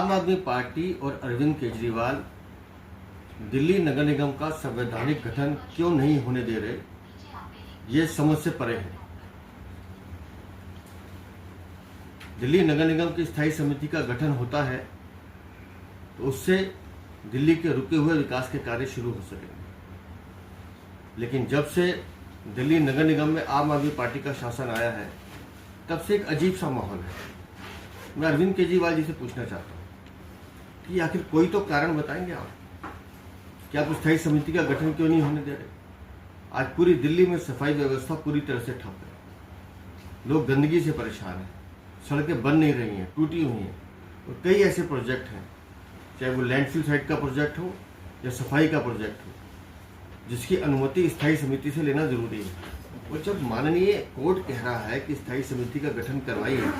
आम आदमी पार्टी और अरविंद केजरीवाल दिल्ली नगर निगम का संवैधानिक गठन क्यों नहीं होने दे रहे, ये समझ से परे है। दिल्ली नगर निगम की स्थायी समिति का गठन होता है तो उससे दिल्ली के रुके हुए विकास के कार्य शुरू हो सकेंगे, लेकिन जब से दिल्ली नगर निगम में आम आदमी पार्टी का शासन आया है तब से एक अजीब सा माहौल है। मैं अरविंद केजरीवाल जी से पूछना चाहता हूँ कि आखिर कोई तो कारण बताएंगे आप कि आप स्थायी समिति का गठन क्यों नहीं होने दे रहे। आज पूरी दिल्ली में सफाई व्यवस्था पूरी तरह से ठप है, लोग गंदगी से परेशान हैं, सड़कें बन नहीं रही हैं, टूटी हुई हैं, और कई ऐसे प्रोजेक्ट हैं, चाहे वो लैंडफिल साइट का प्रोजेक्ट हो या सफाई का प्रोजेक्ट हो, जिसकी अनुमति स्थायी समिति से लेना जरूरी है। और जब माननीय कोर्ट कह रहा है कि स्थायी समिति का गठन करवाइए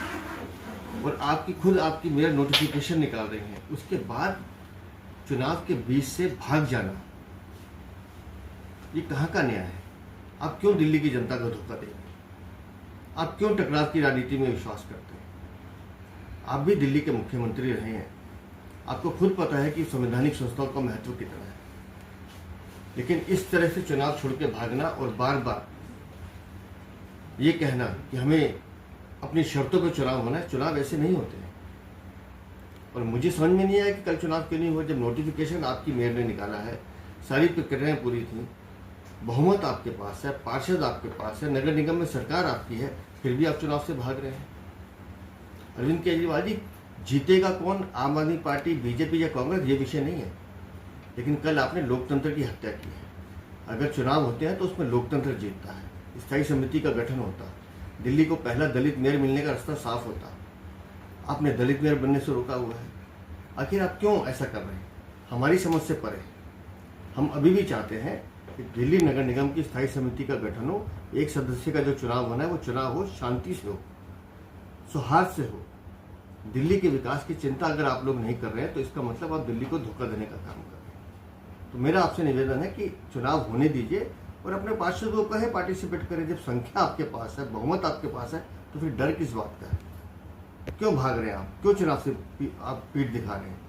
और आपकी मेयर नोटिफिकेशन निकाल रही है, उसके बाद चुनाव के बीच से भाग जाना, ये कहाँ का न्याय है। आप क्यों दिल्ली की जनता को धोखा देंगे? आप क्यों टकराव की राजनीति में विश्वास करते हैं? आप भी दिल्ली के मुख्यमंत्री रहे हैं, आपको खुद पता है कि संवैधानिक संस्थाओं का महत्व कितना है, लेकिन इस तरह से चुनाव छोड़ के भागना और बार बार ये कहना कि हमें अपनी शर्तों पर चुनाव होना है, चुनाव ऐसे नहीं होते हैं। और मुझे समझ में नहीं आया कि कल चुनाव क्यों नहीं हुआ, जब नोटिफिकेशन आपकी मेयर ने निकाला है, सारी प्रक्रियाएं पूरी थी, बहुमत आपके पास है, पार्षद आपके पास है, नगर निगम में सरकार आपकी है, फिर भी आप चुनाव से भाग रहे हैं। अरविंद केजरीवाल जी, जीतेगा कौन, आम आदमी पार्टी, बीजेपी या कांग्रेस, ये विषय नहीं है, लेकिन कल आपने लोकतंत्र की हत्या की है। अगर चुनाव होते हैं तो उसमें लोकतंत्र जीतता है, स्थायी समिति का गठन होता, दिल्ली को पहला दलित मेयर मिलने का रास्ता साफ होता। आपने दलित मेयर बनने से रोका हुआ है। आखिर आप क्यों ऐसा कर रहे हैं? हमारी समझ से परे। हम अभी भी चाहते हैं कि दिल्ली नगर निगम की स्थायी समिति का गठन हो, एक सदस्य का जो चुनाव होना है वो चुनाव हो, शांति से हो, सौहार्द से हो। दिल्ली के विकास की चिंता अगर आप लोग नहीं कर रहे हैं तो इसका मतलब आप दिल्ली को धोखा देने का काम कर रहे हैं। तो मेरा आपसे निवेदन है कि चुनाव होने दीजिए और अपने पार्षदों को पार्टिसिपेट करें। जब संख्या आपके पास है, बहुमत आपके पास है, तो फिर डर किस बात का है? क्यों भाग रहे हैं आप? क्यों चुनाव से आप पीठ दिखा रहे हैं?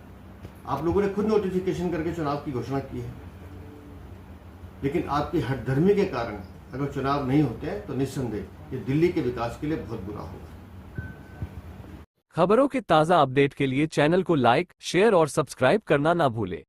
आप लोगों ने खुद नोटिफिकेशन करके चुनाव की घोषणा की है, लेकिन आपकी हठधर्मी के कारण अगर चुनाव नहीं होते हैं तो निस्संदेह ये दिल्ली के विकास के लिए बहुत बुरा होगा। खबरों के ताज़ा अपडेट के लिए चैनल को लाइक, शेयर और सब्सक्राइब करना ना भूलें।